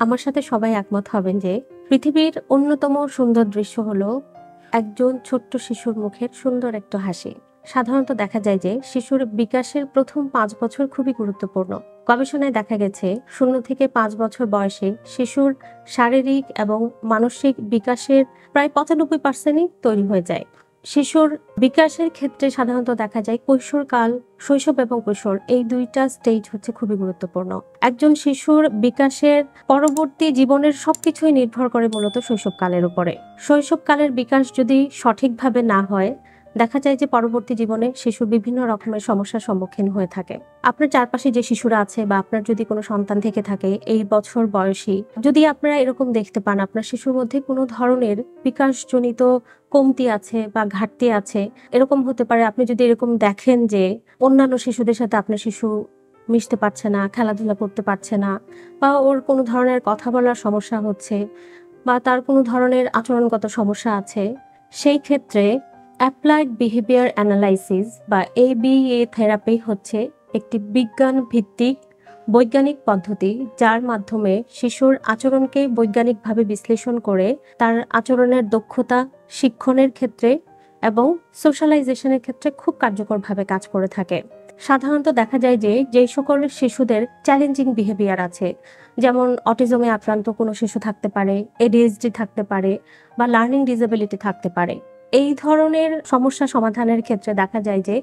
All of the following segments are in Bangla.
আমার সাথে সবাই একমত হবেন যে পৃথিবীর অন্যতম সুন্দর দৃশ্য হলো একজন ছোট্ট শিশুর মুখের সুন্দর একটা হাসি। সাধারণত দেখা যায় যে শিশুর বিকাশের প্রথম 5 বছর খুবই গুরুত্বপূর্ণ। গবেষণায় দেখা গেছে 0 থেকে 5 বছর বয়সে শিশুর শারীরিক এবং মানসিক বিকাশের প্রায় 95%ই তৈরি হয়ে যায়। শিশুর বিকাশের ক্ষেত্রে সাধারণত দেখা যায় কৈশোরকাল, শৈশব এবং কৈশোর এই দুইটা স্টেজ হচ্ছে খুবই গুরুত্বপূর্ণ। একজন শিশুর বিকাশের পরবর্তী জীবনের সবকিছুই নির্ভর করে মূলত শৈশবকালের উপরে। শৈশবকালের বিকাশ যদি সঠিকভাবে না হয়, দেখা যায় যে পরবর্তী জীবনে শিশুর বিভিন্ন রকমের সমস্যার সম্মুখীন হয়ে থাকে। আপনার চারপাশে যে শিশুরা আছে বা আপনার যদি কোনো সন্তান থেকে থাকে এই বছর বয়সী, যদি আপনারা এরকম দেখতে পান আপনার শিশুর মধ্যে কোনো ধরনের বিকাশজনিত কমতি আছে বা ঘাটতি আছে, এরকম হতে পারে। আপনি যদি এরকম দেখেন যে অন্যান্য শিশুদের সাথে আপনার শিশু মিশতে পারছে না, খেলাধুলা করতে পারছে না, বা ওর কোনো ধরনের কথা বলার সমস্যা হচ্ছে, বা তার কোনো ধরনের আচরণগত সমস্যা আছে, সেই ক্ষেত্রে অ্যাপ্লাইড বিহেভিয়ার অ্যানালাইসিস বা ABA থেরাপি হচ্ছে একটি বিজ্ঞান ভিত্তিক বৈজ্ঞানিক পদ্ধতি, যার মাধ্যমে শিশুর আচরণকে বৈজ্ঞানিকভাবে বিশ্লেষণ করে তার আচরণের দক্ষতা শিক্ষণের ক্ষেত্রে এবং সোশ্যালাইজেশনের ক্ষেত্রে খুব কার্যকরভাবে কাজ করে থাকে। সাধারণত দেখা যায় যে যেই সকল শিশুদের চ্যালেঞ্জিং বিহেভিয়ার আছে, যেমন অটিজমে আক্রান্ত কোনো শিশু থাকতে পারে, ADHD থাকতে পারে, বা লার্নিং ডিসেবিলিটি থাকতে পারে, এই ধরনের সমস্যা সমাধানের ক্ষেত্রে দেখা যায় যে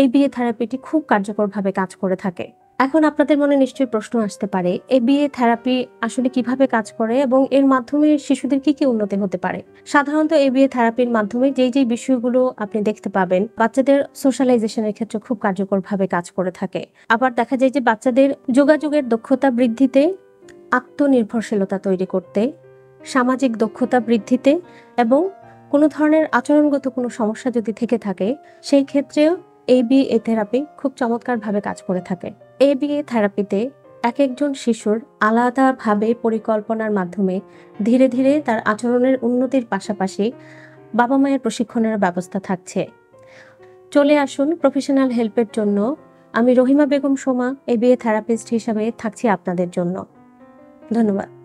ABA থেরাপিটি খুব কার্যকরভাবে কাজ করে থাকে। এখন আপনাদের মনে নিশ্চয়ই প্রশ্ন আসতে পারে, ABA থেরাপি আসলে কিভাবে কাজ করে এবং এর মাধ্যমে শিশুদের কি উন্নতি হতে পারে। সাধারণত ABA থেরাপির মাধ্যমে যেই বিষয়গুলো আপনি দেখতে পাবেন, বাচ্চাদের সোশ্যালাইজেশনের ক্ষেত্রে খুব কার্যকরভাবে কাজ করে থাকে। আবার দেখা যায় যে বাচ্চাদের যোগাযোগের দক্ষতা বৃদ্ধিতে, আত্মনির্ভরশীলতা তৈরি করতে, সামাজিক দক্ষতা বৃদ্ধিতে এবং কোনো ধরনের আচরণগত কোনো সমস্যা যদি থেকে থাকে, সেই ক্ষেত্রেও ABA থেরাপি খুব চমৎকারভাবে কাজ করে থাকে। ABA থেরাপিতে এক একজন শিশুর আলাদাভাবে পরিকল্পনার মাধ্যমে ধীরে ধীরে তার আচরণের উন্নতির পাশাপাশি বাবা মায়ের প্রশিক্ষণের ব্যবস্থা থাকছে। চলে আসুন প্রফেশনাল হেল্পের জন্য। আমি রহিমা বেগম সোমা, ABA থেরাপিস্ট হিসাবে থাকছি আপনাদের জন্য। ধন্যবাদ।